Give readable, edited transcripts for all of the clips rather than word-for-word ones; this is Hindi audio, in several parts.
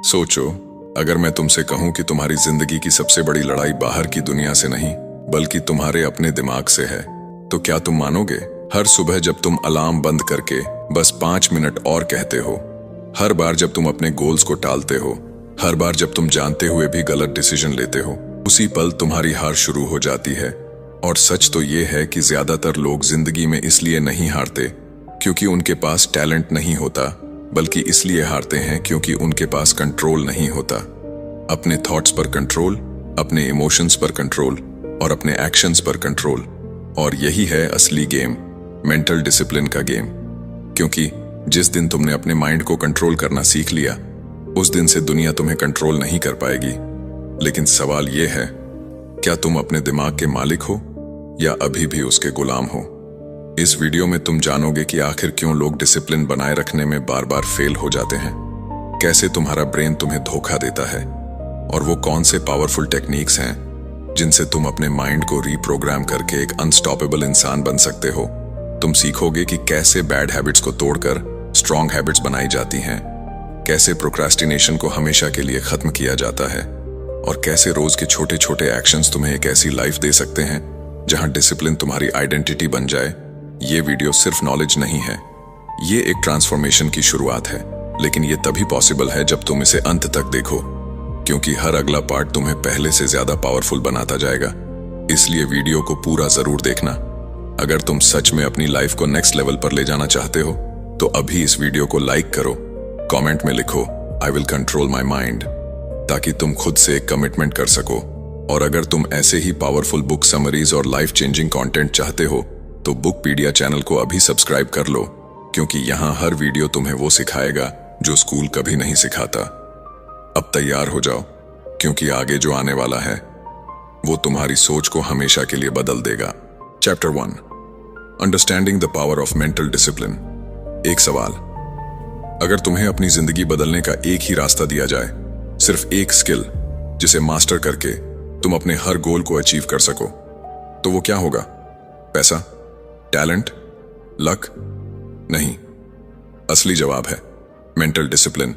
सोचो, अगर मैं तुमसे कहूं कि तुम्हारी जिंदगी की सबसे बड़ी लड़ाई बाहर की दुनिया से नहीं बल्कि तुम्हारे अपने दिमाग से है, तो क्या तुम मानोगे? हर सुबह जब तुम अलार्म बंद करके बस 5 मिनट और कहते हो, हर बार जब तुम अपने गोल्स को टालते हो, हर बार जब तुम जानते हुए भी गलत डिसीजन लेते हो, उसी पल तुम्हारी हार शुरू हो जाती है। और सच तो ये है कि ज्यादातर लोग जिंदगी में इसलिए नहीं हारते क्योंकि उनके पास टैलेंट नहीं होता, बल्कि इसलिए हारते हैं क्योंकि उनके पास कंट्रोल नहीं होता। अपने थॉट्स पर कंट्रोल, अपने इमोशंस पर कंट्रोल और अपने एक्शंस पर कंट्रोल। और यही है असली गेम, मेंटल डिसिप्लिन का गेम। क्योंकि जिस दिन तुमने अपने माइंड को कंट्रोल करना सीख लिया, उस दिन से दुनिया तुम्हें कंट्रोल नहीं कर पाएगी। लेकिन सवाल यह है, क्या तुम अपने दिमाग के मालिक हो या अभी भी उसके गुलाम हो? इस वीडियो में तुम जानोगे कि आखिर क्यों लोग डिसिप्लिन बनाए रखने में बार बार फेल हो जाते हैं, कैसे तुम्हारा ब्रेन तुम्हें धोखा देता है, और वो कौन से पावरफुल टेक्निक्स हैं जिनसे तुम अपने माइंड को रीप्रोग्राम करके एक अनस्टॉपेबल इंसान बन सकते हो। तुम सीखोगे कि कैसे बैड हैबिट्स को तोड़कर स्ट्रॉन्ग हैबिट्स बनाई जाती हैं, कैसे प्रोक्रास्टिनेशन को हमेशा के लिए खत्म किया जाता है, और कैसे रोज के छोटे छोटे एक्शंस तुम्हें एक ऐसी लाइफ दे सकते हैं जहां डिसिप्लिन तुम्हारी आइडेंटिटी बन जाए। ये वीडियो सिर्फ नॉलेज नहीं है, ये एक ट्रांसफॉर्मेशन की शुरुआत है। लेकिन ये तभी पॉसिबल है जब तुम इसे अंत तक देखो, क्योंकि हर अगला पार्ट तुम्हें पहले से ज्यादा पावरफुल बनाता जाएगा। इसलिए वीडियो को पूरा जरूर देखना। अगर तुम सच में अपनी लाइफ को नेक्स्ट लेवल पर ले जाना चाहते हो तो अभी इस वीडियो को लाइक करो, कमेंट में लिखो I will control my mind, ताकि तुम खुद से एक कमिटमेंट कर सको। और अगर तुम ऐसे ही पावरफुल बुक समरीज और लाइफ चेंजिंग कंटेंट चाहते हो तो बुकपीडिया चैनल को अभी सब्सक्राइब कर लो, क्योंकि यहाँ हर वीडियो तुम्हें वो सिखाएगा जो स्कूल कभी नहीं सिखाता। अब तैयार हो जाओ, क्योंकि आगे जो आने वाला है वो तुम्हारी सोच को हमेशा के लिए बदल देगा। Chapter 1, understanding the power of mental discipline. एक सवाल, अगर तुम्हें अपनी जिंदगी बदलने का एक ही रास्ता दिया जाए, सिर्फ एक स्किल जिसे मास्टर करके तुम अपने हर गोल को अचीव कर सको, तो वो क्या होगा? पैसा, टैलेंट, लक? नहीं, असली जवाब है मेंटल डिसिप्लिन।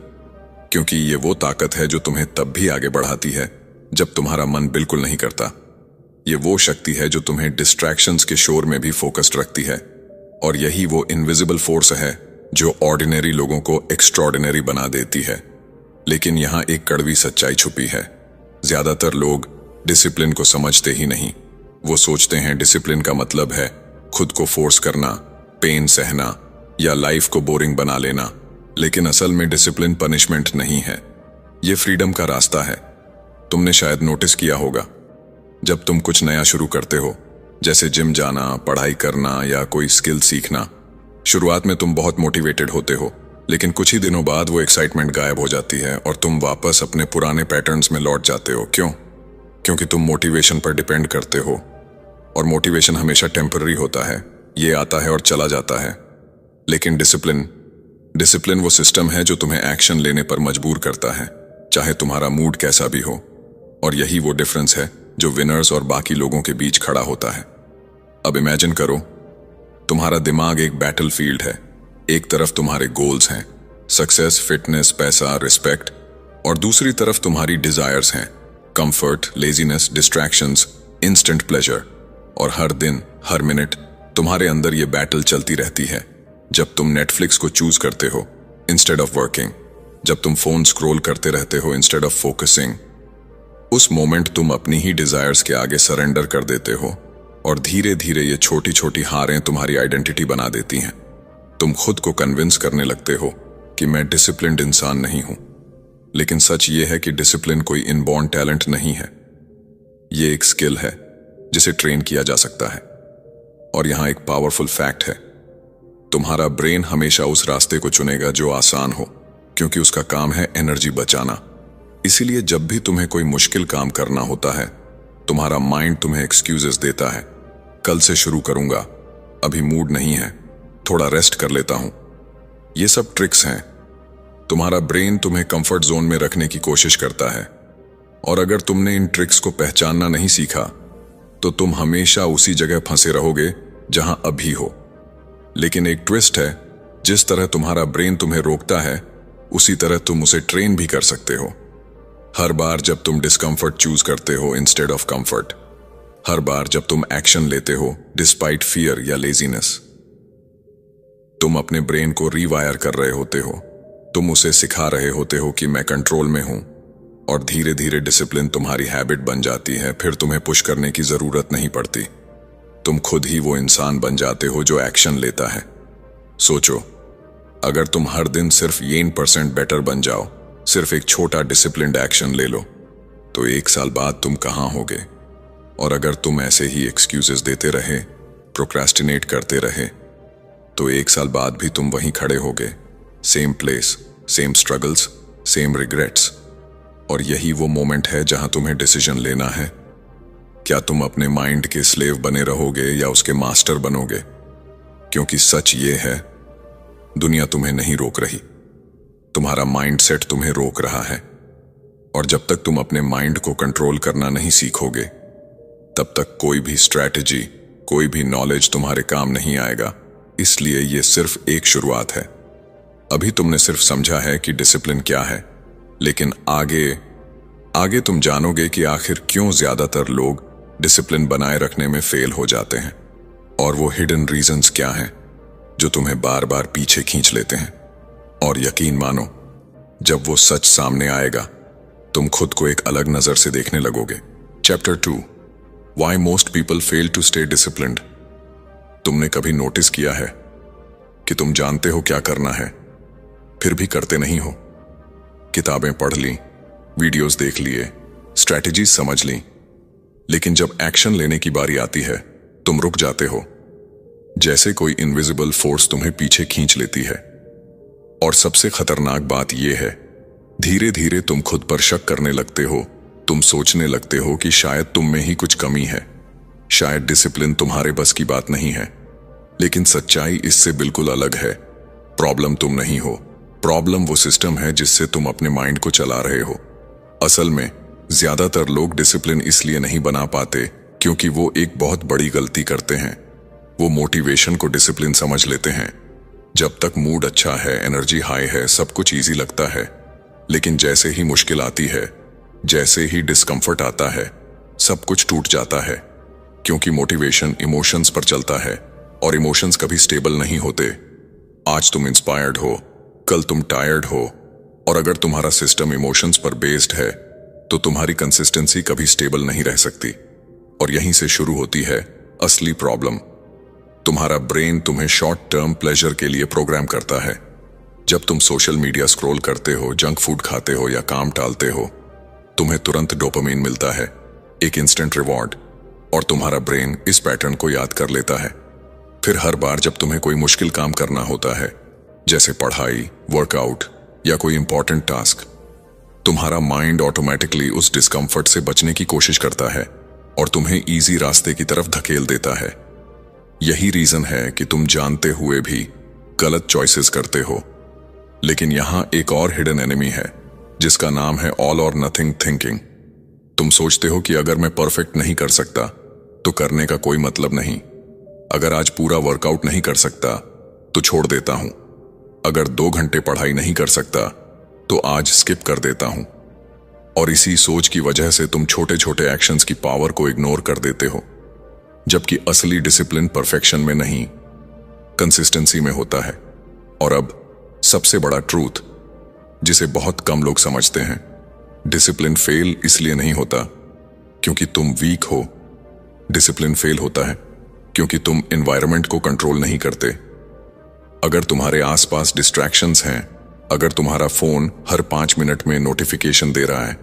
क्योंकि ये वो ताकत है जो तुम्हें तब भी आगे बढ़ाती है जब तुम्हारा मन बिल्कुल नहीं करता। ये वो शक्ति है जो तुम्हें डिस्ट्रैक्शंस के शोर में भी फोकस्ड रखती है। और यही वो इनविजिबल फोर्स है जो ऑर्डिनरी लोगों को एक्स्ट्रॉर्डिनरी बना देती है। लेकिन यहां एक कड़वी सच्चाई छुपी है। ज्यादातर लोग डिसिप्लिन को समझते ही नहीं। वो सोचते हैं डिसिप्लिन का मतलब है खुद को फोर्स करना, पेन सहना या लाइफ को बोरिंग बना लेना। लेकिन असल में डिसिप्लिन पनिशमेंट नहीं है, ये फ्रीडम का रास्ता है। तुमने शायद नोटिस किया होगा, जब तुम कुछ नया शुरू करते हो, जैसे जिम जाना, पढ़ाई करना या कोई स्किल सीखना, शुरुआत में तुम बहुत मोटिवेटेड होते हो, लेकिन कुछ ही दिनों बाद वो एक्साइटमेंट गायब हो जाती है और तुम वापस अपने पुराने पैटर्न्स में लौट जाते हो। क्यों? क्योंकि तुम मोटिवेशन पर डिपेंड करते हो, और मोटिवेशन हमेशा टेम्पररी होता है, ये आता है और चला जाता है। लेकिन डिसिप्लिन वो सिस्टम है जो तुम्हें एक्शन लेने पर मजबूर करता है, चाहे तुम्हारा मूड कैसा भी हो। और यही वो डिफरेंस है जो विनर्स और बाकी लोगों के बीच खड़ा होता है। अब इमेजिन करो, तुम्हारा दिमाग एक बैटलफील्ड है। एक तरफ तुम्हारे गोल्स हैं, सक्सेस, फिटनेस, पैसा, रिस्पेक्ट, और दूसरी तरफ तुम्हारी डिजायर्स हैं, comfort, laziness, distractions, instant pleasure. और हर दिन, हर मिनट तुम्हारे अंदर ये बैटल चलती रहती है। जब तुम नेटफ्लिक्स को चूज करते हो इंस्टेड ऑफ वर्किंग, जब तुम फोन स्क्रॉल करते रहते हो इंस्टेड ऑफ फोकसिंग, उस मोमेंट तुम अपनी ही डिजायर्स के आगे सरेंडर कर देते हो। और धीरे धीरे ये छोटी छोटी हारें तुम्हारी आइडेंटिटी बना देती हैं। तुम खुद को कन्विंस करने लगते हो कि मैं डिसिप्लिन्ड इंसान नहीं हूं। लेकिन सच ये है कि डिसिप्लिन कोई इनबॉर्न टैलेंट नहीं है, ये एक स्किल है जिसे ट्रेन किया जा सकता है। और यहां एक पावरफुल फैक्ट है, तुम्हारा ब्रेन हमेशा उस रास्ते को चुनेगा जो आसान हो, क्योंकि उसका काम है एनर्जी बचाना। इसीलिए जब भी तुम्हें कोई मुश्किल काम करना होता है, तुम्हारा माइंड तुम्हें एक्सक्यूजेस देता है, कल से शुरू करूंगा, अभी मूड नहीं है, थोड़ा रेस्ट कर लेता हूं। ये सब ट्रिक्स हैं। तुम्हारा ब्रेन तुम्हें कंफर्ट जोन में रखने की कोशिश करता है। और अगर तुमने इन ट्रिक्स को पहचानना नहीं सीखा तो तुम हमेशा उसी जगह फंसे रहोगे जहां अभी हो। लेकिन एक ट्विस्ट है, जिस तरह तुम्हारा ब्रेन तुम्हें रोकता है, उसी तरह तुम उसे ट्रेन भी कर सकते हो। हर बार जब तुम डिस्कम्फर्ट चूज करते हो इंस्टेड ऑफ कंफर्ट, हर बार जब तुम एक्शन लेते हो डिस्पाइट फियर या लेजीनेस, तुम अपने ब्रेन को रीवायर कर रहे होते हो। तुम उसे सिखा रहे होते हो कि मैं कंट्रोल में हूं, और धीरे धीरे डिसिप्लिन तुम्हारी हैबिट बन जाती है। फिर तुम्हें पुश करने की जरूरत नहीं पड़ती, तुम खुद ही वो इंसान बन जाते हो जो एक्शन लेता है। सोचो, अगर तुम हर दिन सिर्फ 1% बेटर बन जाओ, सिर्फ एक छोटा डिसिप्लिन्ड एक्शन ले लो, तो 1 साल बाद तुम कहां होगे? और अगर तुम ऐसे ही एक्सक्यूजेस देते रहे, प्रोक्रेस्टिनेट करते रहे, तो 1 साल बाद भी तुम वहीं खड़े होगे, same place, same struggles, same regrets. और यही वो मोमेंट है जहां तुम्हें डिसीजन लेना है। क्या तुम अपने माइंड के स्लेव बने रहोगे या उसके मास्टर बनोगे? क्योंकि सच ये है, दुनिया तुम्हें नहीं रोक रही, तुम्हारा माइंडसेट तुम्हें रोक रहा है। और जब तक तुम अपने माइंड को कंट्रोल करना नहीं सीखोगे, तब तक कोई भी स्ट्रैटेजी, कोई भी नॉलेज तुम्हारे काम नहीं आएगा। इसलिए ये सिर्फ एक शुरुआत है। अभी तुमने सिर्फ समझा है कि डिसिप्लिन क्या है, लेकिन आगे तुम जानोगे कि आखिर क्यों ज्यादातर लोग डिसिप्लिन बनाए रखने में फेल हो जाते हैं, और वो हिडन रीजंस क्या हैं जो तुम्हें बार बार पीछे खींच लेते हैं। और यकीन मानो, जब वो सच सामने आएगा, तुम खुद को एक अलग नजर से देखने लगोगे। Chapter 2, Why most people fail to stay disciplined। तुमने कभी नोटिस किया है कि तुम जानते हो क्या करना है, फिर भी करते नहीं हो? किताबें पढ़ ली, वीडियोस देख लिए, स्ट्रैटेजीज समझ ली, लेकिन जब एक्शन लेने की बारी आती है, तुम रुक जाते हो, जैसे कोई इनविजिबल फोर्स तुम्हें पीछे खींच लेती है। और सबसे खतरनाक बात यह है, धीरे धीरे तुम खुद पर शक करने लगते हो। तुम सोचने लगते हो कि शायद तुम में ही कुछ कमी है, शायद डिसिप्लिन तुम्हारे बस की बात नहीं है। लेकिन सच्चाई इससे बिल्कुल अलग है। प्रॉब्लम तुम नहीं हो, प्रॉब्लम वो सिस्टम है जिससे तुम अपने माइंड को चला रहे हो। असल में ज्यादातर लोग डिसिप्लिन इसलिए नहीं बना पाते क्योंकि वो एक बहुत बड़ी गलती करते हैं। वो मोटिवेशन को डिसिप्लिन समझ लेते हैं। जब तक मूड अच्छा है, एनर्जी हाई है, सब कुछ इजी लगता है। लेकिन जैसे ही मुश्किल आती है, जैसे ही डिस्कम्फर्ट आता है, सब कुछ टूट जाता है। क्योंकि मोटिवेशन इमोशंस पर चलता है, और इमोशंस कभी स्टेबल नहीं होते। आज तुम इंस्पायर्ड हो, कल तुम टायर्ड हो, और अगर तुम्हारा सिस्टम इमोशंस पर बेस्ड है, तो तुम्हारी कंसिस्टेंसी कभी स्टेबल नहीं रह सकती। और यहीं से शुरू होती है असली प्रॉब्लम। तुम्हारा ब्रेन तुम्हें शॉर्ट टर्म प्लेजर के लिए प्रोग्राम करता है। जब तुम सोशल मीडिया स्क्रॉल करते हो, जंक फूड खाते हो या काम टालते हो, तुम्हें तुरंत डोपामिन मिलता है, एक इंस्टेंट रिवॉर्ड, और तुम्हारा ब्रेन इस पैटर्न को याद कर लेता है। फिर हर बार जब तुम्हें कोई मुश्किल काम करना होता है, जैसे पढ़ाई, वर्कआउट या कोई इंपॉर्टेंट टास्क, तुम्हारा माइंड ऑटोमेटिकली उस डिस्कम्फर्ट से बचने की कोशिश करता है और तुम्हें इजी रास्ते की तरफ धकेल देता है। यही रीजन है कि तुम जानते हुए भी गलत चॉइसेस करते हो। लेकिन यहां एक और हिडन एनिमी है जिसका नाम है ऑल और नथिंग थिंकिंग। तुम सोचते हो कि अगर मैं परफेक्ट नहीं कर सकता तो करने का कोई मतलब नहीं। अगर आज पूरा वर्कआउट नहीं कर सकता तो छोड़ देता हूं। अगर 2 घंटे पढ़ाई नहीं कर सकता तो आज स्किप कर देता हूं। और इसी सोच की वजह से तुम छोटे छोटे एक्शंस की पावर को इग्नोर कर देते हो, जबकि असली डिसिप्लिन परफेक्शन में नहीं, कंसिस्टेंसी में होता है। और अब सबसे बड़ा ट्रूथ जिसे बहुत कम लोग समझते हैं, डिसिप्लिन फेल इसलिए नहीं होता क्योंकि तुम वीक हो। डिसिप्लिन फेल होता है क्योंकि तुम एनवायरनमेंट को कंट्रोल नहीं करते। अगर तुम्हारे आसपास डिस्ट्रैक्शंस हैं, अगर तुम्हारा फोन हर 5 मिनट में नोटिफिकेशन दे रहा है,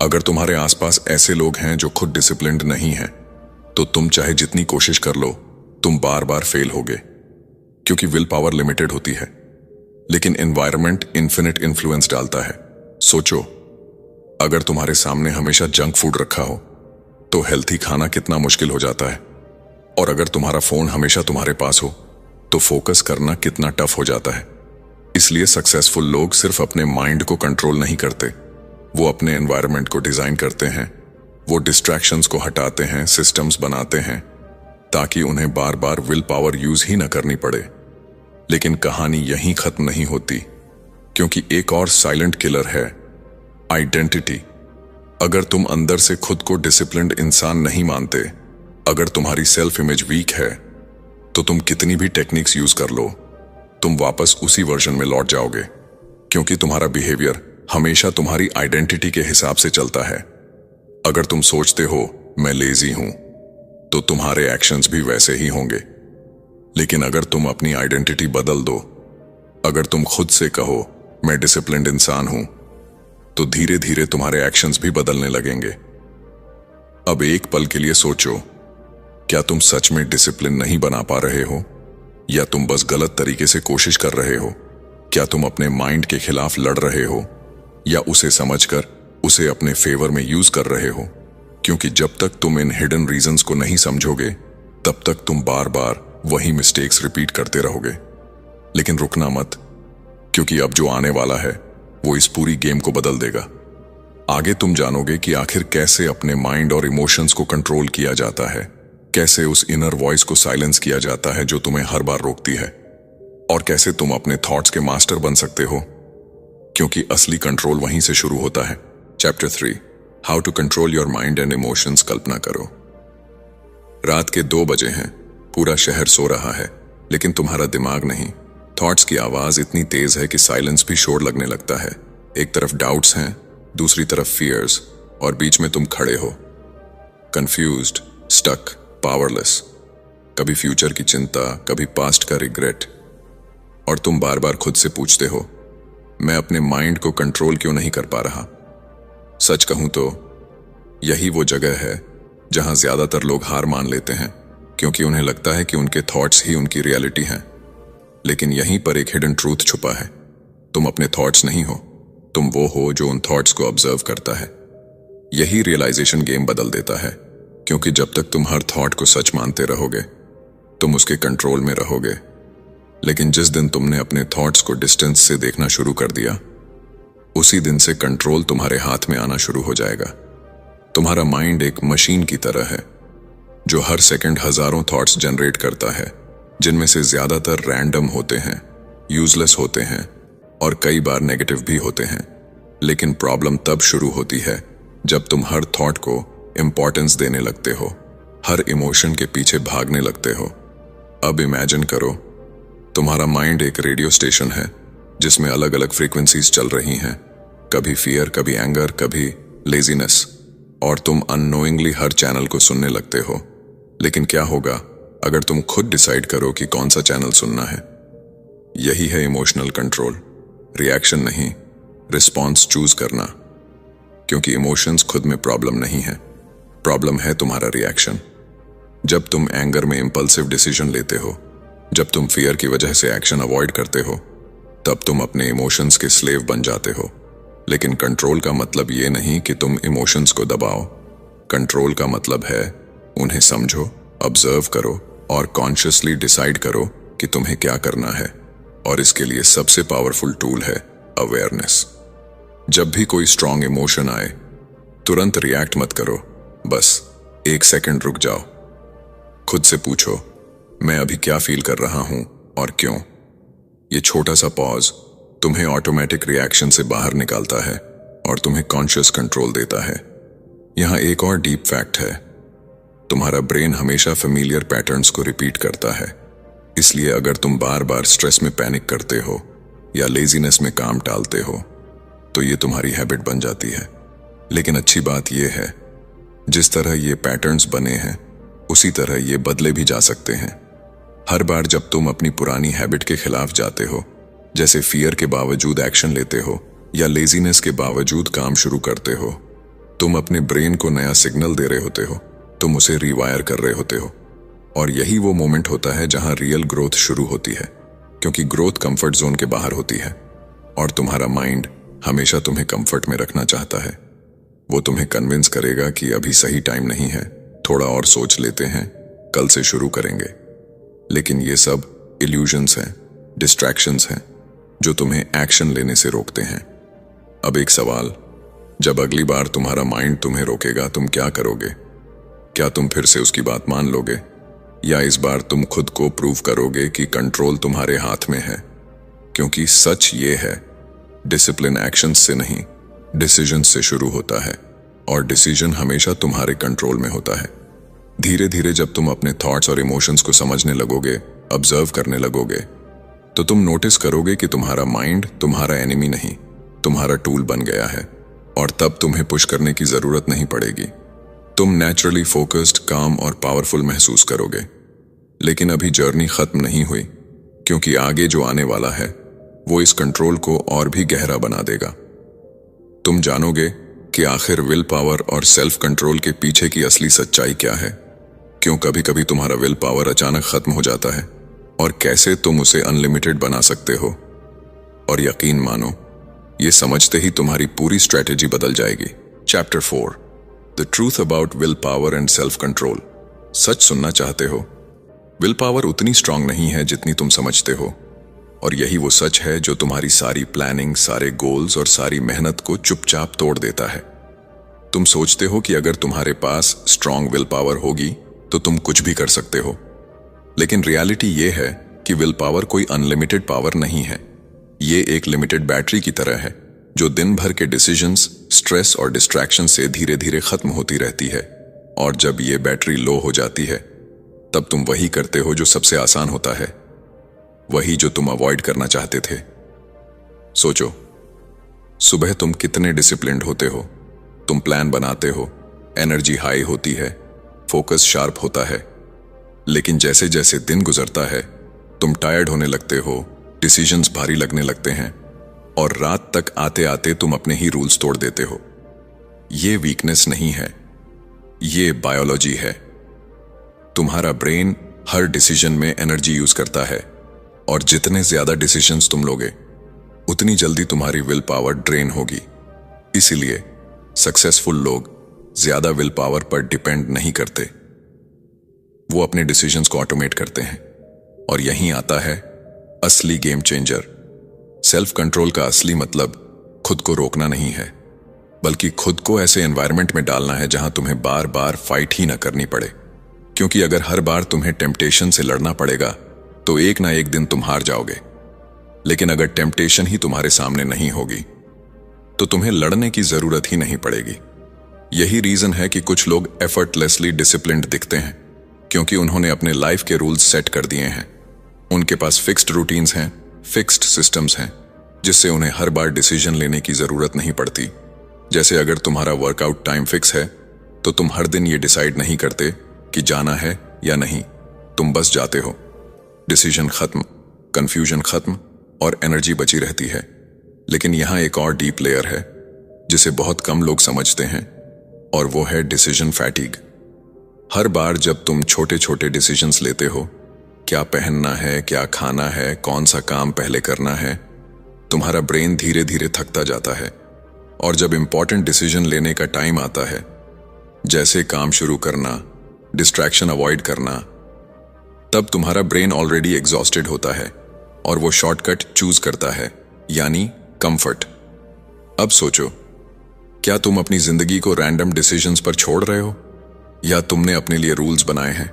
अगर तुम्हारे आसपास ऐसे लोग हैं जो खुद डिसिप्लिन्ड नहीं हैं, तो तुम चाहे जितनी कोशिश कर लो, तुम बार बार फेल होगे। क्योंकि विल पावर लिमिटेड होती है, लेकिन एनवायरनमेंट इन्फिनिट इन्फ्लुएंस डालता है। सोचो, अगर तुम्हारे सामने हमेशा जंक फूड रखा हो तो हेल्थी खाना कितना मुश्किल हो जाता है। और अगर तुम्हारा फोन हमेशा तुम्हारे पास हो तो फोकस करना कितना टफ हो जाता है। इसलिए सक्सेसफुल लोग सिर्फ अपने माइंड को कंट्रोल नहीं करते, वो अपने एनवायरनमेंट को डिजाइन करते हैं। वो डिस्ट्रैक्शंस को हटाते हैं, सिस्टम्स बनाते हैं ताकि उन्हें बार बार विल पावर यूज ही ना करनी पड़े। लेकिन कहानी यहीं खत्म नहीं होती। क्योंकि एक और साइलेंट किलर है आइडेंटिटी। अगर तुम अंदर से खुद को डिसिप्लिन्ड इंसान नहीं मानते, अगर तुम्हारी सेल्फ इमेज वीक है, तो तुम कितनी भी टेक्निक्स यूज कर लो, तुम वापस उसी वर्जन में लौट जाओगे, क्योंकि तुम्हारा बिहेवियर हमेशा तुम्हारी आइडेंटिटी के हिसाब से चलता है। अगर तुम सोचते हो मैं लेजी हूं, तो तुम्हारे एक्शंस भी वैसे ही होंगे। लेकिन अगर तुम अपनी आइडेंटिटी बदल दो, अगर तुम खुद से कहो मैं डिसिप्लिन्ड इंसान हूं, तो धीरे धीरे तुम्हारे एक्शंस भी बदलने लगेंगे। अब एक पल के लिए सोचो, क्या तुम सच में डिसिप्लिन नहीं बना पा रहे हो, या तुम बस गलत तरीके से कोशिश कर रहे हो? क्या तुम अपने माइंड के खिलाफ लड़ रहे हो, या उसे समझकर उसे अपने फेवर में यूज कर रहे हो? क्योंकि जब तक तुम इन हिडन रीजंस को नहीं समझोगे, तब तक तुम बार बार वही मिस्टेक्स रिपीट करते रहोगे। लेकिन रुकना मत, क्योंकि अब जो आने वाला है वो इस पूरी गेम को बदल देगा। आगे तुम जानोगे कि आखिर कैसे अपने माइंड और इमोशंस को कंट्रोल किया जाता है, कैसे उस इनर वॉइस को साइलेंस किया जाता है जो तुम्हें हर बार रोकती है, और कैसे तुम अपने थॉट्स के मास्टर बन सकते हो, क्योंकि असली कंट्रोल वहीं से शुरू होता है। Chapter 3, how to control your mind and emotions. कल्पना करो, रात के 2 बजे हैं, पूरा शहर सो रहा है, लेकिन तुम्हारा दिमाग नहीं। थॉट्स की आवाज इतनी तेज है कि साइलेंस भी शोर लगने लगता है। एक तरफ डाउट्स हैं, दूसरी तरफ फियर्स, और बीच में तुम खड़े हो, कंफ्यूज्ड, स्टक, पावरलेस। कभी फ्यूचर की चिंता, कभी पास्ट का रिग्रेट, और तुम बार बार खुद से पूछते हो, मैं अपने माइंड को कंट्रोल क्यों नहीं कर पा रहा? सच कहूं तो यही वो जगह है जहां ज्यादातर लोग हार मान लेते हैं, क्योंकि उन्हें लगता है कि उनके थॉट्स ही उनकी रियलिटी हैं। लेकिन यहीं पर एक हिडन ट्रूथ छुपा है। तुम अपने थॉट्स नहीं हो, तुम वो हो जो उन थॉट्स को ऑब्जर्व करता है। यही रियलाइजेशन गेम बदल देता है, क्योंकि जब तक तुम हर थॉट को सच मानते रहोगे, तुम उसके कंट्रोल में रहोगे। लेकिन जिस दिन तुमने अपने थॉट्स को डिस्टेंस से देखना शुरू कर दिया, उसी दिन से कंट्रोल तुम्हारे हाथ में आना शुरू हो जाएगा। तुम्हारा माइंड एक मशीन की तरह है, जो हर सेकंड हजारों थॉट्स जनरेट करता है, जिनमें से ज्यादातर रैंडम होते हैं, यूजलेस होते हैं, और कई बार नेगेटिव भी होते हैं। लेकिन प्रॉब्लम तब शुरू होती है जब तुम हर थॉट को इंपॉर्टेंस देने लगते हो, हर इमोशन के पीछे भागने लगते हो। अब इमेजिन करो, तुम्हारा माइंड एक रेडियो स्टेशन है जिसमें अलग अलग फ्रीक्वेंसीज चल रही हैं, कभी फियर, कभी एंगर, कभी लेजीनेस, और तुम अननोइंगली हर चैनल को सुनने लगते हो। लेकिन क्या होगा अगर तुम खुद डिसाइड करो कि कौन सा चैनल सुनना है? यही है इमोशनल कंट्रोल। रिएक्शन नहीं, रिस्पॉन्स चूज करना। क्योंकि इमोशंस खुद में प्रॉब्लम नहीं है, प्रॉब्लम है तुम्हारा रिएक्शन। जब तुम एंगर में इंपल्सिव डिसीजन लेते हो, जब तुम फियर की वजह से एक्शन अवॉइड करते हो, तब तुम अपने इमोशंस के स्लेव बन जाते हो। लेकिन कंट्रोल का मतलब ये नहीं कि तुम इमोशंस को दबाओ। कंट्रोल का मतलब है उन्हें समझो, ऑब्जर्व करो, और कॉन्शियसली डिसाइड करो कि तुम्हें क्या करना है। और इसके लिए सबसे पावरफुल टूल है अवेयरनेस। जब भी कोई स्ट्रॉन्ग इमोशन आए, तुरंत रिएक्ट मत करो, बस 1 सेकंड रुक जाओ। खुद से पूछो, मैं अभी क्या फील कर रहा हूं और क्यों? ये छोटा सा पॉज तुम्हें ऑटोमेटिक रिएक्शन से बाहर निकालता है और तुम्हें कॉन्शियस कंट्रोल देता है। यहां एक और डीप फैक्ट है, तुम्हारा ब्रेन हमेशा फेमिलियर पैटर्न्स को रिपीट करता है। इसलिए अगर तुम बार बार स्ट्रेस में पैनिक करते हो या लेजीनेस में काम टालते हो, तो ये तुम्हारी हैबिट बन जाती है। लेकिन अच्छी बात यह है, जिस तरह ये पैटर्न्स बने हैं, उसी तरह ये बदले भी जा सकते हैं। हर बार जब तुम अपनी पुरानी हैबिट के खिलाफ जाते हो, जैसे फियर के बावजूद एक्शन लेते हो या लेजीनेस के बावजूद काम शुरू करते हो, तुम अपने ब्रेन को नया सिग्नल दे रहे होते हो, तुम उसे रिवायर कर रहे होते हो। और यही वो मोमेंट होता है जहां रियल ग्रोथ शुरू होती है, क्योंकि ग्रोथ कंफर्ट जोन के बाहर होती है और तुम्हारा माइंड हमेशा तुम्हें कंफर्ट में रखना चाहता है। वो तुम्हें कन्विंस करेगा कि अभी सही टाइम नहीं है, थोड़ा और सोच लेते हैं, कल से शुरू करेंगे। लेकिन ये सब इल्यूजन्स हैं, डिस्ट्रैक्शंस हैं, जो तुम्हें एक्शन लेने से रोकते हैं। अब एक सवाल, जब अगली बार तुम्हारा माइंड तुम्हें रोकेगा, तुम क्या करोगे? क्या तुम फिर से उसकी बात मान लोगे, या इस बार तुम खुद को प्रूव करोगे कि कंट्रोल तुम्हारे हाथ में है? क्योंकि सच ये है, डिसिप्लिन एक्शंस से नहीं, डिसीजन से शुरू होता है, और डिसीजन हमेशा तुम्हारे कंट्रोल में होता है। धीरे धीरे जब तुम अपने थॉट्स और इमोशंस को समझने लगोगे, ऑब्जर्व करने लगोगे, तो तुम नोटिस करोगे कि तुम्हारा माइंड तुम्हारा एनिमी नहीं, तुम्हारा टूल बन गया है, और तब तुम्हें पुश करने की जरूरत नहीं पड़ेगी। तुम नेचुरली फोकस्ड, काम और पावरफुल महसूस करोगे। लेकिन अभी जर्नी खत्म नहीं हुई, क्योंकि आगे जो आने वाला है वो इस कंट्रोल को और भी गहरा बना देगा। तुम जानोगे कि आखिर विल पावर और सेल्फ कंट्रोल के पीछे की असली सच्चाई क्या है, क्यों कभी कभी तुम्हारा विल पावर अचानक खत्म हो जाता है, और कैसे तुम उसे अनलिमिटेड बना सकते हो। और यकीन मानो, ये समझते ही तुम्हारी पूरी स्ट्रेटेजी बदल जाएगी। Chapter 4, the truth about will power and self control. सच सुनना चाहते हो? विल पावर उतनी स्ट्रांग नहीं है जितनी तुम समझते हो, और यही वो सच है जो तुम्हारी सारी प्लानिंग, सारे गोल्स और सारी मेहनत को चुपचाप तोड़ देता है। तुम सोचते हो कि अगर तुम्हारे पास स्ट्रांग विल पावर होगी तो तुम कुछ भी कर सकते हो, लेकिन रियलिटी ये है कि विल पावर कोई अनलिमिटेड पावर नहीं है। ये एक लिमिटेड बैटरी की तरह है जो दिन भर के डिसीजंस, स्ट्रेस और डिस्ट्रैक्शन से धीरे धीरे खत्म होती रहती है। और जब ये बैटरी लो हो जाती है, तब तुम वही करते हो जो सबसे आसान होता है, वही जो तुम अवॉइड करना चाहते थे। सोचो, सुबह तुम कितने डिसिप्लिन्ड होते हो, तुम प्लान बनाते हो, एनर्जी हाई होती है, फोकस शार्प होता है। लेकिन जैसे जैसे दिन गुजरता है, तुम टायर्ड होने लगते हो, डिसीजंस भारी लगने लगते हैं, और रात तक आते आते तुम अपने ही रूल्स तोड़ देते हो। ये वीकनेस नहीं है, ये बायोलॉजी है। तुम्हारा ब्रेन हर डिसीजन में एनर्जी यूज करता है, और जितने ज्यादा डिसीजंस तुम लोगे, उतनी जल्दी तुम्हारी विल पावर ड्रेन होगी। इसीलिए सक्सेसफुल लोग ज्यादा विल पावर पर डिपेंड नहीं करते, वो अपने डिसीजंस को ऑटोमेट करते हैं। और यहीं आता है असली गेम चेंजर। सेल्फ कंट्रोल का असली मतलब खुद को रोकना नहीं है, बल्कि खुद को ऐसे एनवायरनमेंट में डालना है जहां तुम्हें बार बार फाइट ही ना करनी पड़े। क्योंकि अगर हर बार तुम्हें टेम्पटेशन से लड़ना पड़ेगा तो एक ना एक दिन तुम हार जाओगे। लेकिन अगर टेम्पटेशन ही तुम्हारे सामने नहीं होगी तो तुम्हें लड़ने की जरूरत ही नहीं पड़ेगी। यही रीजन है कि कुछ लोग एफर्टलेसली डिसिप्लिन्ड दिखते हैं, क्योंकि उन्होंने अपने लाइफ के रूल्स सेट कर दिए हैं। उनके पास फिक्स्ड रूटीन्स हैं, फिक्स्ड सिस्टम्स हैं, जिससे उन्हें हर बार डिसीजन लेने की जरूरत नहीं पड़ती। जैसे अगर तुम्हारा वर्कआउट टाइम फिक्स है तो तुम हर दिन ये डिसाइड नहीं करते कि जाना है या नहीं, तुम बस जाते हो। डिसीजन खत्म, कंफ्यूजन खत्म, और एनर्जी बची रहती है। लेकिन यहां एक और डीप लेयर है जिसे बहुत कम लोग समझते हैं, और वो है डिसीजन फैटिग। हर बार जब तुम छोटे छोटे डिसीजंस लेते हो, क्या पहनना है, क्या खाना है, कौन सा काम पहले करना है, तुम्हारा ब्रेन धीरे धीरे थकता जाता है। और जब इंपॉर्टेंट डिसीजन लेने का टाइम आता है, जैसे काम शुरू करना, डिस्ट्रैक्शन अवॉइड करना, तब तुम्हारा ब्रेन ऑलरेडी एग्जॉस्टेड होता है और वो शॉर्टकट चूज करता है, यानी कंफर्ट। अब सोचो, क्या तुम अपनी जिंदगी को रैंडम डिसीजंस पर छोड़ रहे हो, या तुमने अपने लिए रूल्स बनाए हैं?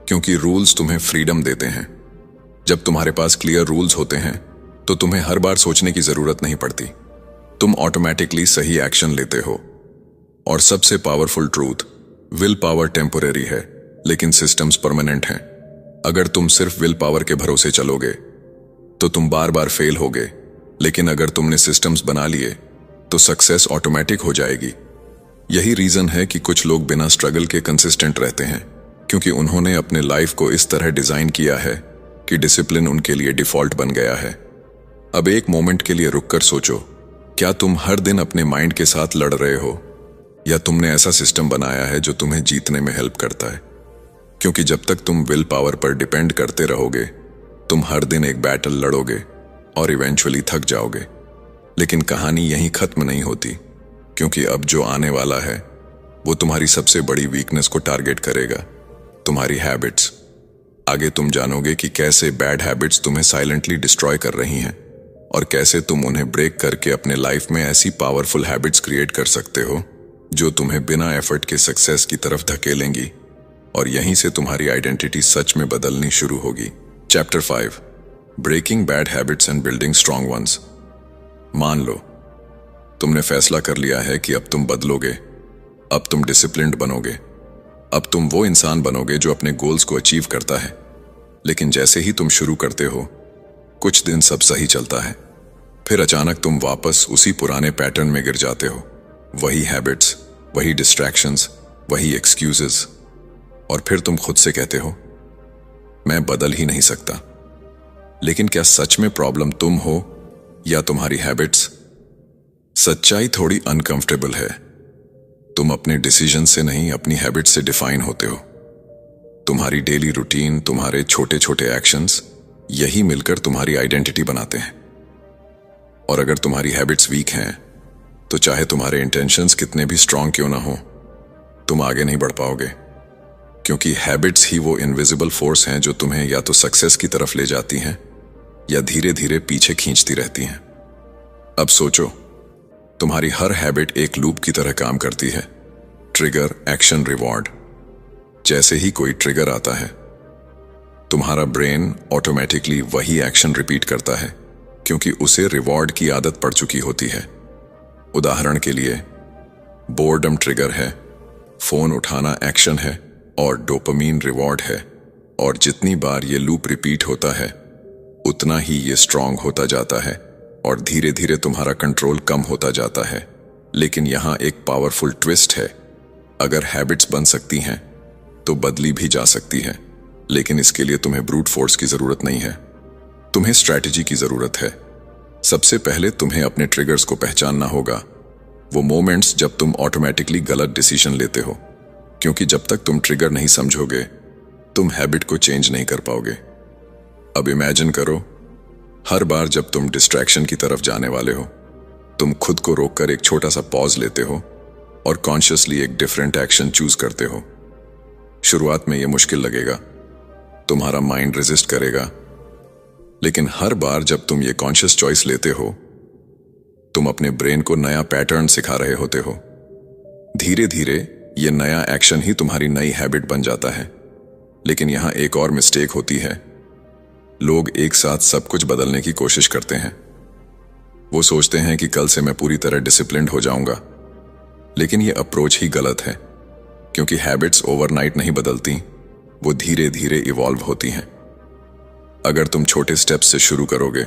क्योंकि रूल्स तुम्हें फ्रीडम देते हैं। जब तुम्हारे पास क्लियर रूल्स होते हैं तो तुम्हें हर बार सोचने की जरूरत नहीं पड़ती, तुम ऑटोमेटिकली सही एक्शन लेते हो। और सबसे powerful truth, will power temporary है, लेकिन सिस्टम्स परमानेंट हैं। अगर तुम सिर्फ विल पावर के भरोसे चलोगे तो तुम बार बार फेल होगे, लेकिन अगर तुमने सिस्टम्स बना लिए तो सक्सेस ऑटोमेटिक हो जाएगी। यही रीजन है कि कुछ लोग बिना स्ट्रगल के कंसिस्टेंट रहते हैं, क्योंकि उन्होंने अपने लाइफ को इस तरह डिजाइन किया है कि डिसिप्लिन उनके लिए डिफॉल्ट बन गया है। अब एक मोमेंट के लिए रुककर सोचो, क्या तुम हर दिन अपने माइंड के साथ लड़ रहे हो, या तुमने ऐसा सिस्टम बनाया है जो तुम्हें जीतने में हेल्प करता है? क्योंकि जब तक तुम विल पावर पर डिपेंड करते रहोगे, तुम हर दिन एक बैटल लड़ोगे और इवेंचुअली थक जाओगे। लेकिन कहानी यहीं खत्म नहीं होती, क्योंकि अब जो आने वाला है वो तुम्हारी सबसे बड़ी वीकनेस को टारगेट करेगा, तुम्हारी हैबिट्स। आगे तुम जानोगे कि कैसे बैड हैबिट्स तुम्हें साइलेंटली डिस्ट्रॉय कर रही हैं, और कैसे तुम उन्हें ब्रेक करके अपने लाइफ में ऐसी पावरफुल हैबिट्स क्रिएट कर सकते हो जो तुम्हें बिना एफर्ट के सक्सेस की तरफ धकेलेंगी। और यहीं से तुम्हारी आइडेंटिटी सच में बदलनी शुरू होगी। Chapter 5, breaking bad habits and building strong ones. मान लो तुमने फैसला कर लिया है कि अब तुम बदलोगे, अब तुम डिसिप्लिन्ड बनोगे, अब तुम वो इंसान बनोगे जो अपने गोल्स को अचीव करता है। लेकिन जैसे ही तुम शुरू करते हो, कुछ दिन सब सही चलता है, फिर अचानक तुम वापस उसी पुराने पैटर्न में गिर जाते हो। वही हैबिट्स, वही डिस्ट्रैक्शंस, वही एक्सक्यूजेस। और फिर तुम खुद से कहते हो, मैं बदल ही नहीं सकता। लेकिन क्या सच में प्रॉब्लम तुम हो या तुम्हारी हैबिट्स? सच्चाई थोड़ी अनकंफर्टेबल है। तुम अपने डिसीजन से नहीं, अपनी हैबिट से डिफाइन होते हो। तुम्हारी डेली रूटीन, तुम्हारे छोटे छोटे एक्शंस, यही मिलकर तुम्हारी आइडेंटिटी बनाते हैं। और अगर तुम्हारी हैबिट्स वीक हैं, तो चाहे तुम्हारे इंटेंशंस कितने भी स्ट्रांग क्यों ना हो, तुम आगे नहीं बढ़ पाओगे। क्योंकि हैबिट्स ही वो इनविजिबल फोर्स हैं जो तुम्हें या तो सक्सेस की तरफ ले जाती हैं या धीरे धीरे पीछे खींचती रहती हैं। अब सोचो, तुम्हारी हर हैबिट एक लूप की तरह काम करती है। Trigger, action, reward. जैसे ही कोई ट्रिगर आता है, तुम्हारा ब्रेन ऑटोमेटिकली वही एक्शन रिपीट करता है, क्योंकि उसे रिवॉर्ड की आदत पड़ चुकी होती है। उदाहरण के लिए, बोर्डम ट्रिगर है, फोन उठाना एक्शन है और डोपामीन रिवॉर्ड है। और जितनी बार ये लूप रिपीट होता है, उतना ही ये स्ट्रांग होता जाता है और धीरे धीरे तुम्हारा कंट्रोल कम होता जाता है। लेकिन यहां एक पावरफुल ट्विस्ट है। अगर हैबिट्स बन सकती हैं, तो बदली भी जा सकती है। लेकिन इसके लिए तुम्हें ब्रूट फोर्स की जरूरत नहीं है, तुम्हें स्ट्रैटेजी की जरूरत है। सबसे पहले तुम्हें अपने ट्रिगर्स को पहचानना होगा, वो मोमेंट्स जब तुम ऑटोमेटिकली गलत डिसीजन लेते हो। क्योंकि जब तक तुम ट्रिगर नहीं समझोगे, तुम हैबिट को चेंज नहीं कर पाओगे। अब इमेजिन करो, हर बार जब तुम डिस्ट्रैक्शन की तरफ जाने वाले हो, तुम खुद को रोककर एक छोटा सा पॉज लेते हो और कॉन्शियसली एक डिफरेंट एक्शन चूज करते हो। शुरुआत में यह मुश्किल लगेगा, तुम्हारा माइंड रेजिस्ट करेगा। लेकिन हर बार जब तुम ये कॉन्शियस चॉइस लेते हो, तुम अपने ब्रेन को नया पैटर्न सिखा रहे होते हो। धीरे धीरे ये नया एक्शन ही तुम्हारी नई हैबिट बन जाता है। लेकिन यहां एक और मिस्टेक होती है। लोग एक साथ सब कुछ बदलने की कोशिश करते हैं। वो सोचते हैं कि कल से मैं पूरी तरह डिसिप्लिन्ड हो जाऊंगा। लेकिन ये अप्रोच ही गलत है, क्योंकि हैबिट्स ओवरनाइट नहीं बदलती, वो धीरे धीरे इवॉल्व होती हैं। अगर तुम छोटे स्टेप्स से शुरू करोगे,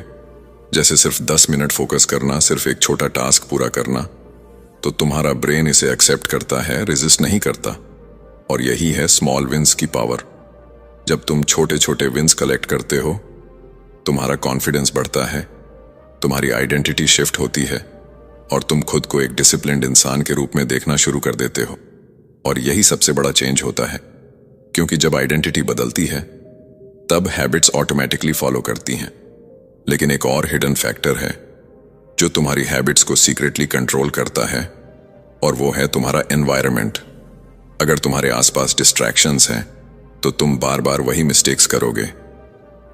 जैसे सिर्फ 10 मिनट फोकस करना, सिर्फ एक छोटा टास्क पूरा करना, तो तुम्हारा ब्रेन इसे एक्सेप्ट करता है, रेजिस्ट नहीं करता। और यही है स्मॉल विंस की पावर। जब तुम छोटे छोटे विंस कलेक्ट करते हो, तुम्हारा कॉन्फिडेंस बढ़ता है, तुम्हारी आइडेंटिटी शिफ्ट होती है और तुम खुद को एक डिसिप्लिन्ड इंसान के रूप में देखना शुरू कर देते हो। और यही सबसे बड़ा चेंज होता है, क्योंकि जब आइडेंटिटी बदलती है, तब हैबिट्स ऑटोमेटिकली फॉलो करती हैं। लेकिन एक और हिडन फैक्टर है जो तुम्हारी हैबिट्स को सीक्रेटली कंट्रोल करता है, और वो है तुम्हारा एनवायरनमेंट। अगर तुम्हारे आसपास डिस्ट्रैक्शंस हैं, तो तुम बार बार वही मिस्टेक्स करोगे।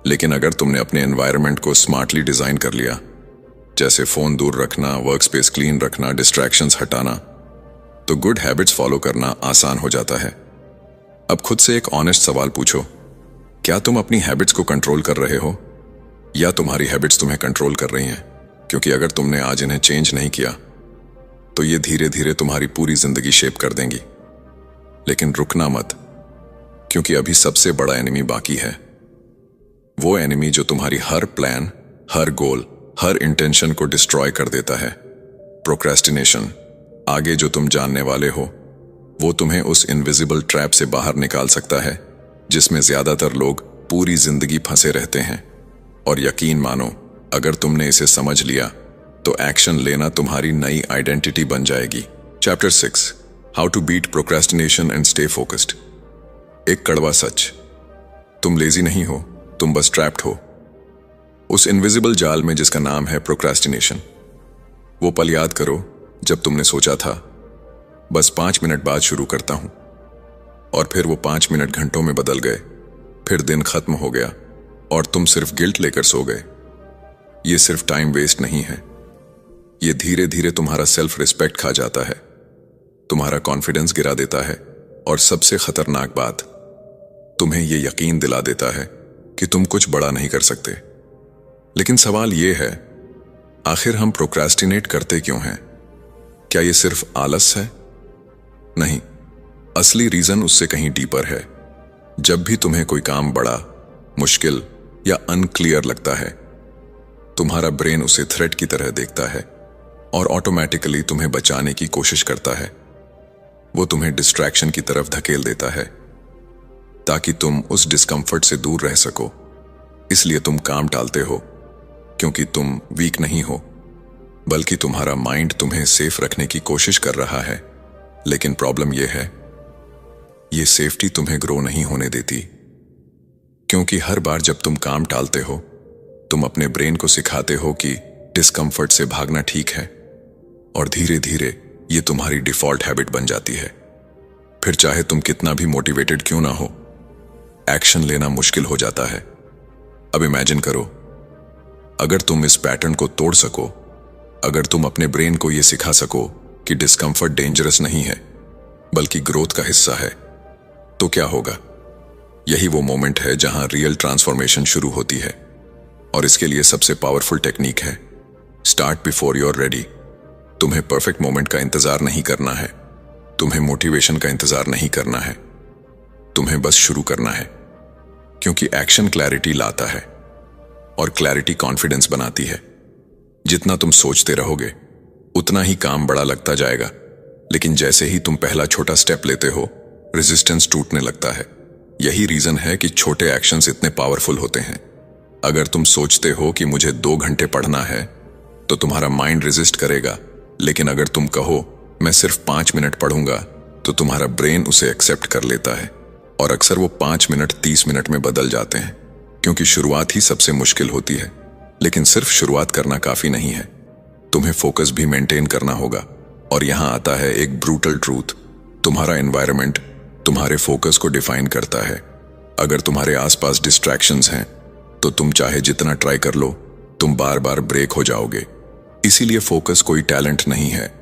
लेकिन अगर तुमने अपने एनवायरनमेंट को स्मार्टली डिजाइन कर लिया, जैसे फोन दूर रखना, वर्क स्पेस क्लीन रखना, डिस्ट्रैक्शंस हटाना, तो गुड हैबिट्स फॉलो करना आसान हो जाता है। अब खुद से एक ऑनेस्ट सवाल पूछो, क्या तुम अपनी हैबिट्स को कंट्रोल कर रहे हो या तुम्हारी हैबिट्स तुम्हें कंट्रोल कर रही हैं? क्योंकि अगर तुमने आज इन्हें चेंज नहीं किया, तो ये धीरे धीरे तुम्हारी पूरी जिंदगी शेप कर देंगी। लेकिन रुकना मत, क्योंकि अभी सबसे बड़ा एनिमी बाकी है। वो एनिमी जो तुम्हारी हर प्लान, हर गोल, हर इंटेंशन को डिस्ट्रॉय कर देता है। प्रोक्रेस्टिनेशन। आगे जो तुम जानने वाले हो, वो तुम्हें उस इनविजिबल ट्रैप से बाहर निकाल सकता है, जिसमें ज्यादातर लोग पूरी जिंदगी फंसे रहते हैं। और यकीन मानो, अगर तुमने इसे समझ लिया, तो एक्शन लेना तुम्हारी नई आइडेंटिटी बन जाएगी। Chapter 6, how to beat procrastination and stay focused. एक कड़वा सच, तुम लेजी नहीं हो, तुम बस ट्रैप्ड हो उस इनविजिबल जाल में जिसका नाम है प्रोक्रेस्टिनेशन। वो पल याद करो जब तुमने सोचा था, बस 5 मिनट बाद शुरू करता हूं, और फिर वो 5 मिनट घंटों में बदल गए। फिर दिन खत्म हो गया और तुम सिर्फ गिल्ट लेकर सो गए। ये सिर्फ टाइम वेस्ट नहीं है, ये धीरे धीरे तुम्हारा सेल्फ रिस्पेक्ट खा जाता है, तुम्हारा कॉन्फिडेंस गिरा देता है, और सबसे खतरनाक बात, तुम्हें यह यकीन दिला देता है कि तुम कुछ बड़ा नहीं कर सकते। लेकिन सवाल यह है, आखिर हम प्रोक्रेस्टिनेट करते क्यों हैं? क्या ये सिर्फ आलस है? नहीं, असली रीजन उससे कहीं डीपर है। जब भी तुम्हें कोई काम बड़ा, मुश्किल या अनक्लियर लगता है, तुम्हारा ब्रेन उसे थ्रेट की तरह देखता है और ऑटोमेटिकली तुम्हें बचाने की कोशिश करता है। वो तुम्हें डिस्ट्रैक्शन की तरफ धकेल देता है ताकि तुम उस डिस्कंफर्ट से दूर रह सको। इसलिए तुम काम टालते हो, क्योंकि तुम वीक नहीं हो, बल्कि तुम्हारा माइंड तुम्हें सेफ रखने की कोशिश कर रहा है। लेकिन प्रॉब्लम यह है, ये सेफ्टी तुम्हें ग्रो नहीं होने देती, क्योंकि हर बार जब तुम काम टालते हो, तुम अपने ब्रेन को सिखाते हो कि डिस्कंफर्ट से भागना ठीक है, और धीरे धीरे ये तुम्हारी डिफॉल्ट हैबिट बन जाती है। फिर चाहे तुम कितना भी मोटिवेटेड क्यों ना हो, एक्शन लेना मुश्किल हो जाता है। अब इमेजिन करो, अगर तुम इस पैटर्न को तोड़ सको, अगर तुम अपने ब्रेन को यह सिखा सको कि डिस्कंफर्ट डेंजरस नहीं है बल्कि ग्रोथ का हिस्सा है, तो क्या होगा? यही वो मोमेंट है जहां रियल ट्रांसफॉर्मेशन शुरू होती है। और इसके लिए सबसे पावरफुल टेक्निक है start before you are ready. तुम्हें परफेक्ट मोमेंट का इंतजार नहीं करना है, तुम्हें मोटिवेशन का इंतजार नहीं करना है, तुम्हें बस शुरू करना है। क्योंकि एक्शन क्लैरिटी लाता है और क्लैरिटी कॉन्फिडेंस बनाती है। जितना तुम सोचते रहोगे उतना ही काम बड़ा लगता जाएगा, लेकिन जैसे ही तुम पहला छोटा स्टेप लेते हो, रेजिस्टेंस टूटने लगता है। यही रीजन है कि छोटे एक्शंस इतने पावरफुल होते हैं। अगर तुम सोचते हो कि मुझे 2 घंटे पढ़ना है, तो तुम्हारा माइंड रेजिस्ट करेगा। लेकिन अगर तुम कहो मैं सिर्फ 5 मिनट पढ़ूंगा, तो तुम्हारा ब्रेन उसे एक्सेप्ट कर लेता है। और अक्सर वो 5 मिनट 30 मिनट में बदल जाते हैं, क्योंकि शुरुआत ही सबसे मुश्किल होती है। लेकिन सिर्फ शुरुआत करना काफी नहीं है, तुम्हें फोकस भी मेंटेन करना होगा। और यहां आता है एक ब्रूटल ट्रूथ, तुम्हारा एनवायरनमेंट तुम्हारे फोकस को डिफाइन करता है। अगर तुम्हारे आसपास डिस्ट्रैक्शंस हैं, तो तुम चाहे जितना ट्राई कर लो, तुम बार बार ब्रेक हो जाओगे। इसीलिए फोकस कोई टैलेंट नहीं है,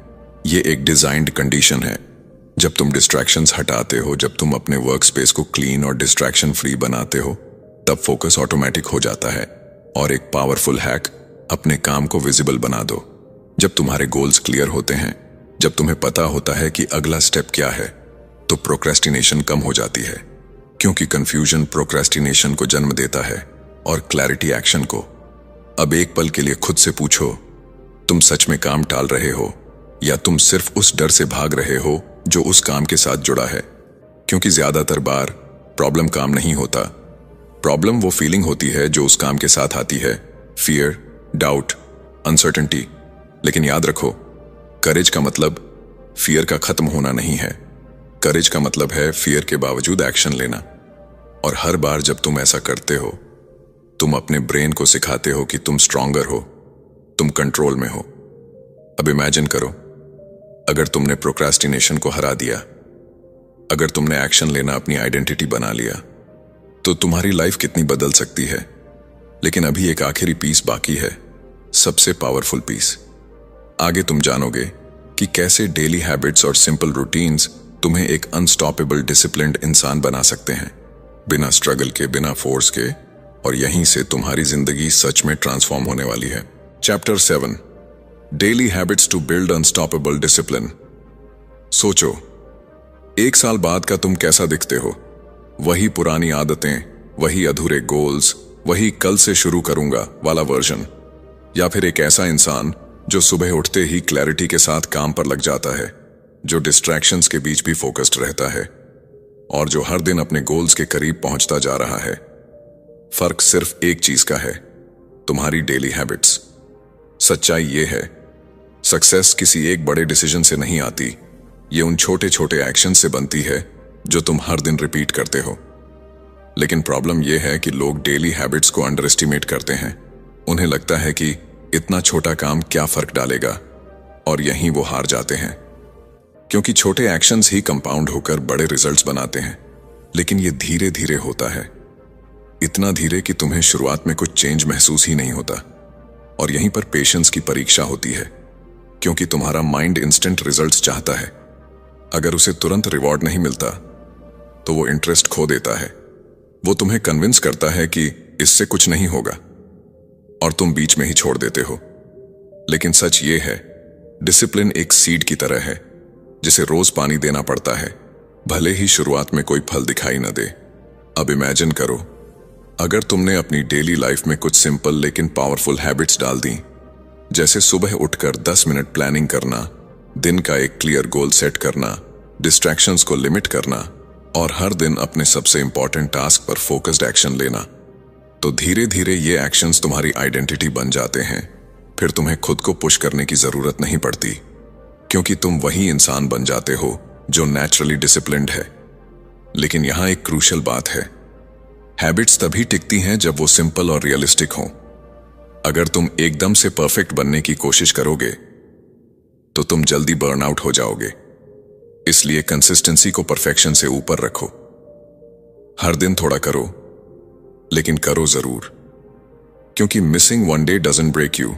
ये एक डिजाइन्ड कंडीशन है। जब तुम डिस्ट्रैक्शंस हटाते हो, जब तुम अपने वर्क स्पेस को क्लीन और डिस्ट्रैक्शन फ्री बनाते हो, तब फोकस ऑटोमेटिक हो जाता है। और एक पावरफुल हैक, अपने काम को विजिबल बना दो। जब तुम्हारे गोल्स क्लियर होते हैं, जब तुम्हें पता होता है कि अगला स्टेप क्या है, तो प्रोक्रेस्टिनेशन कम हो जाती है। क्योंकि कंफ्यूजन प्रोक्रेस्टिनेशन को जन्म देता है और क्लैरिटी एक्शन को। अब एक पल के लिए खुद से पूछो, तुम सच में काम टाल रहे हो या तुम सिर्फ उस डर से भाग रहे हो जो उस काम के साथ जुड़ा है? क्योंकि ज्यादातर बार प्रॉब्लम काम नहीं होता, प्रॉब्लम वो फीलिंग होती है जो उस काम के साथ आती है। Fear, doubt, uncertainty. लेकिन याद रखो, करेज का मतलब फियर का खत्म होना नहीं है। करेज का मतलब है फियर के बावजूद एक्शन लेना। और हर बार जब तुम ऐसा करते हो, तुम अपने ब्रेन को सिखाते हो कि तुम स्ट्रॉन्गर हो, तुम कंट्रोल में हो। अब इमेजिन करो, अगर तुमने प्रोक्रेस्टिनेशन को हरा दिया, अगर तुमने एक्शन लेना अपनी आइडेंटिटी बना लिया, तो तुम्हारी लाइफ कितनी बदल सकती है। लेकिन अभी एक आखिरी पीस बाकी है, सबसे पावरफुल पीस। आगे तुम जानोगे कि कैसे डेली हैबिट्स और सिंपल रूटीन्स तुम्हें एक अनस्टॉपेबल डिसिप्लिन्ड इंसान बना सकते हैं, बिना स्ट्रगल के, बिना फोर्स के। और यहीं से तुम्हारी जिंदगी सच में ट्रांसफॉर्म होने वाली है। Chapter 7, daily habits to build unstoppable discipline. सोचो, 1 साल बाद का तुम कैसा दिखते हो? वही पुरानी आदतें, वही अधूरे गोल्स, वही कल से शुरू करूंगा वाला वर्जन? या फिर एक ऐसा इंसान जो सुबह उठते ही क्लैरिटी के साथ काम पर लग जाता है, जो डिस्ट्रैक्शंस के बीच भी फोकस्ड रहता है, और जो हर दिन अपने गोल्स के करीब पहुंचता जा रहा है? फर्क सिर्फ एक चीज का है, तुम्हारी डेली हैबिट्स। सच्चाई ये है, सक्सेस किसी एक बड़े डिसीजन से नहीं आती, ये उन छोटे छोटे एक्शन से बनती है जो तुम हर दिन रिपीट करते हो। लेकिन प्रॉब्लम यह है कि लोग डेली हैबिट्स को अंडर एस्टिमेट करते हैं। उन्हें लगता है कि इतना छोटा काम क्या फर्क डालेगा, और यहीं वो हार जाते हैं। क्योंकि छोटे एक्शंस ही कंपाउंड होकर बड़े रिजल्ट्स बनाते हैं। लेकिन ये धीरे धीरे होता है, इतना धीरे कि तुम्हें शुरुआत में कुछ चेंज महसूस ही नहीं होता। और यहीं पर पेशेंस की परीक्षा होती है, क्योंकि तुम्हारा माइंड इंस्टेंट रिजल्ट्स चाहता है। अगर उसे तुरंत रिवॉर्ड नहीं मिलता, तो वो इंटरेस्ट खो देता है। वो तुम्हें कन्विंस करता है कि इससे कुछ नहीं होगा, और तुम बीच में ही छोड़ देते हो। लेकिन सच ये है, डिसिप्लिन एक सीड की तरह है जिसे रोज पानी देना पड़ता है, भले ही शुरुआत में कोई फल दिखाई न दे। अब इमेजिन करो, अगर तुमने अपनी डेली लाइफ में कुछ सिंपल लेकिन पावरफुल हैबिट्स डाल दी, जैसे सुबह उठकर 10 मिनट प्लानिंग करना, दिन का एक क्लियर गोल सेट करना, डिस्ट्रैक्शंस को लिमिट करना और हर दिन अपने सबसे इंपॉर्टेंट टास्क पर फोकस्ड एक्शन लेना, तो धीरे धीरे ये एक्शंस तुम्हारी आइडेंटिटी बन जाते हैं। फिर तुम्हें खुद को पुश करने की जरूरत नहीं पड़ती, क्योंकि तुम वही इंसान बन जाते हो जो नेचुरली डिसिप्लिन्ड है। लेकिन यहां एक क्रूशियल बात है, हैबिट्स तभी टिकती हैं जब वो सिंपल और रियलिस्टिक हों। अगर तुम एकदम से परफेक्ट बनने की कोशिश करोगे तो तुम जल्दी बर्नआउट हो जाओगे। इसलिए कंसिस्टेंसी को परफेक्शन से ऊपर रखो। हर दिन थोड़ा करो, लेकिन करो जरूर, क्योंकि missing one day doesn't break you,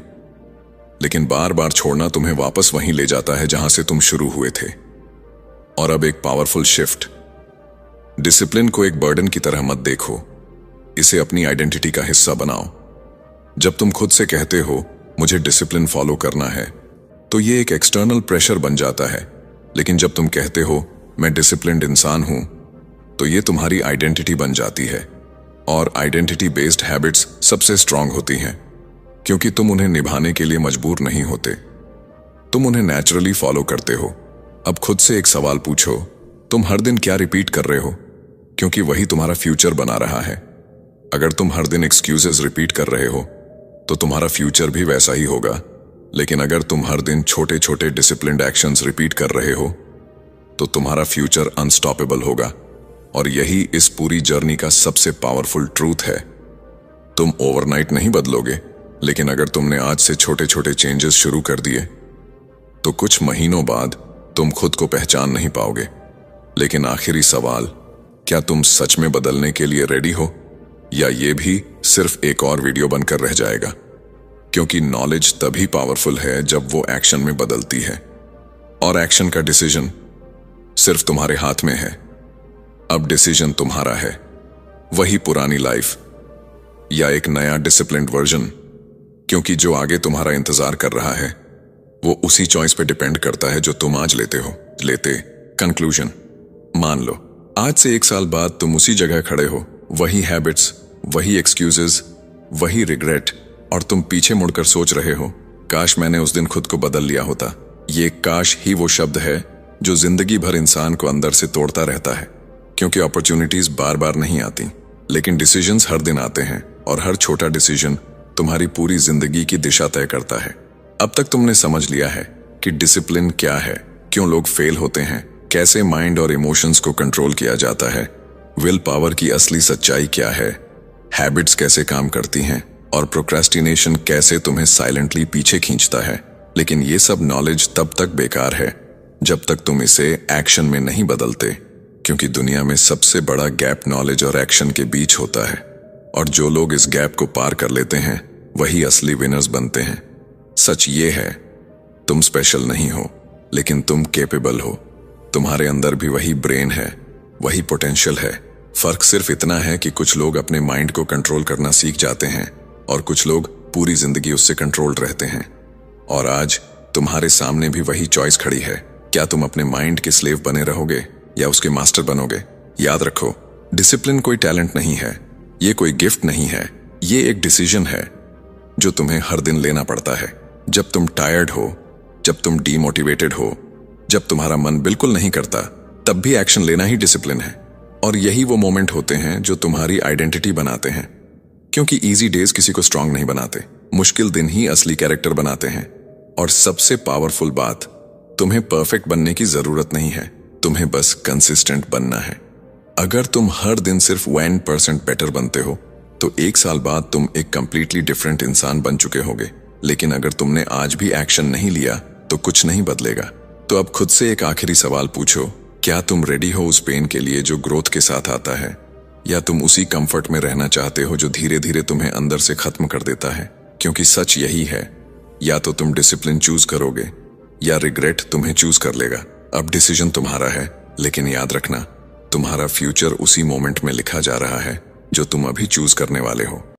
लेकिन बार बार छोड़ना तुम्हें वापस वहीं ले जाता है जहां से तुम शुरू हुए थे। और अब एक पावरफुल शिफ्ट, डिसिप्लिन को एक बर्डन की तरह मत देखो, इसे अपनी आइडेंटिटी का हिस्सा बनाओ। जब तुम खुद से कहते हो मुझे डिसिप्लिन फॉलो करना है, तो ये एक एक्सटर्नल प्रेशर बन जाता है। लेकिन जब तुम कहते हो मैं डिसिप्लिन्ड इंसान हूं, तो ये तुम्हारी आइडेंटिटी बन जाती है। और आइडेंटिटी बेस्ड हैबिट्स सबसे स्ट्रांग होती हैं, क्योंकि तुम उन्हें निभाने के लिए मजबूर नहीं होते, तुम उन्हें नेचुरली फॉलो करते हो। अब खुद से एक सवाल पूछो, तुम हर दिन क्या रिपीट कर रहे हो? क्योंकि वही तुम्हारा फ्यूचर बना रहा है। अगर तुम हर दिन एक्सक्यूजेस रिपीट कर रहे हो, तो तुम्हारा फ्यूचर भी वैसा ही होगा। लेकिन अगर तुम हर दिन छोटे छोटे डिसिप्लिन्ड एक्शंस रिपीट कर रहे हो, तो तुम्हारा फ्यूचर अनस्टॉपेबल होगा। और यही इस पूरी जर्नी का सबसे पावरफुल ट्रूथ है। तुम ओवरनाइट नहीं बदलोगे, लेकिन अगर तुमने आज से छोटे छोटे चेंजेस शुरू कर दिए, तो कुछ महीनों बाद तुम खुद को पहचान नहीं पाओगे। लेकिन आखिरी सवाल, क्या तुम सच में बदलने के लिए रेडी हो, या ये भी सिर्फ एक और वीडियो बनकर रह जाएगा? क्योंकि नॉलेज तभी पावरफुल है जब वो एक्शन में बदलती है, और एक्शन का डिसीजन सिर्फ तुम्हारे हाथ में है। अब डिसीजन तुम्हारा है, वही पुरानी लाइफ या एक नया डिसिप्लिन्ड वर्जन, क्योंकि जो आगे तुम्हारा इंतजार कर रहा है वो उसी चॉइस पे डिपेंड करता है जो तुम आज लेते हो। कंक्लूजन, मान लो आज से 1 साल बाद तुम उसी जगह खड़े हो, वही हैबिट्स, वही एक्सक्यूजेस, वही रिग्रेट, और तुम पीछे मुड़कर सोच रहे हो, काश मैंने उस दिन खुद को बदल लिया होता। ये काश ही वो शब्द है जो जिंदगी भर इंसान को अंदर से तोड़ता रहता है। क्योंकि अपॉर्चुनिटीज बार बार नहीं आती, लेकिन डिसीजंस हर दिन आते हैं, और हर छोटा डिसीजन तुम्हारी पूरी जिंदगी की दिशा तय करता है। अब तक तुमने समझ लिया है कि डिसिप्लिन क्या है, क्यों लोग फेल होते हैं, कैसे माइंड और इमोशंस को कंट्रोल किया जाता है, विल पावर की असली सच्चाई क्या है, हैबिट्स कैसे काम करती हैं, और प्रोक्रेस्टिनेशन कैसे तुम्हें साइलेंटली पीछे खींचता है। लेकिन ये सब नॉलेज तब तक बेकार है जब तक तुम इसे एक्शन में नहीं बदलते, क्योंकि दुनिया में सबसे बड़ा गैप नॉलेज और एक्शन के बीच होता है। और जो लोग इस गैप को पार कर लेते हैं वही असली विनर्स बनते हैं। सच ये है, तुम स्पेशल नहीं हो, लेकिन तुम केपेबल हो। तुम्हारे अंदर भी वही ब्रेन है, वही पोटेंशियल है। फर्क सिर्फ इतना है कि कुछ लोग अपने माइंड को कंट्रोल करना सीख जाते हैं और कुछ लोग पूरी जिंदगी उससे कंट्रोल्ड रहते हैं। और आज तुम्हारे सामने भी वही चॉइस खड़ी है, क्या तुम अपने माइंड के स्लेव बने रहोगे या उसके मास्टर बनोगे? याद रखो, डिसिप्लिन कोई टैलेंट नहीं है, ये कोई गिफ्ट नहीं है, ये एक डिसीजन है जो तुम्हें हर दिन लेना पड़ता है। जब तुम टायर्ड हो, जब तुम डीमोटिवेटेड हो, जब तुम्हारा मन बिल्कुल नहीं करता, तब भी एक्शन लेना ही डिसिप्लिन है। और यही वो मोमेंट होते हैं जो तुम्हारी आइडेंटिटी बनाते हैं। क्योंकि इजी डेज किसी को स्ट्रांग नहीं बनाते, मुश्किल दिन ही असली कैरेक्टर बनाते हैं। और सबसे पावरफुल बात, तुम्हें परफेक्ट बनने की जरूरत नहीं है, तुम्हें बस कंसिस्टेंट बनना है। अगर तुम हर दिन सिर्फ 1% बेटर बनते हो, तो 1 साल बाद तुम एक कंप्लीटली डिफरेंट इंसान बन चुके होगे। लेकिन अगर तुमने आज भी एक्शन नहीं लिया, तो कुछ नहीं बदलेगा। तो अब खुद से एक आखिरी सवाल पूछो, क्या तुम रेडी हो उस पेन के लिए जो ग्रोथ के साथ आता है, या तुम उसी कंफर्ट में रहना चाहते हो जो धीरे धीरे तुम्हें अंदर से खत्म कर देता है? क्योंकि सच यही है, या तो तुम डिसिप्लिन चूज करोगे या रिग्रेट तुम्हें चूज कर लेगा। अब डिसीजन तुम्हारा है, लेकिन याद रखना, तुम्हारा फ्यूचर उसी मोमेंट में लिखा जा रहा है जो तुम अभी चूज करने वाले हो।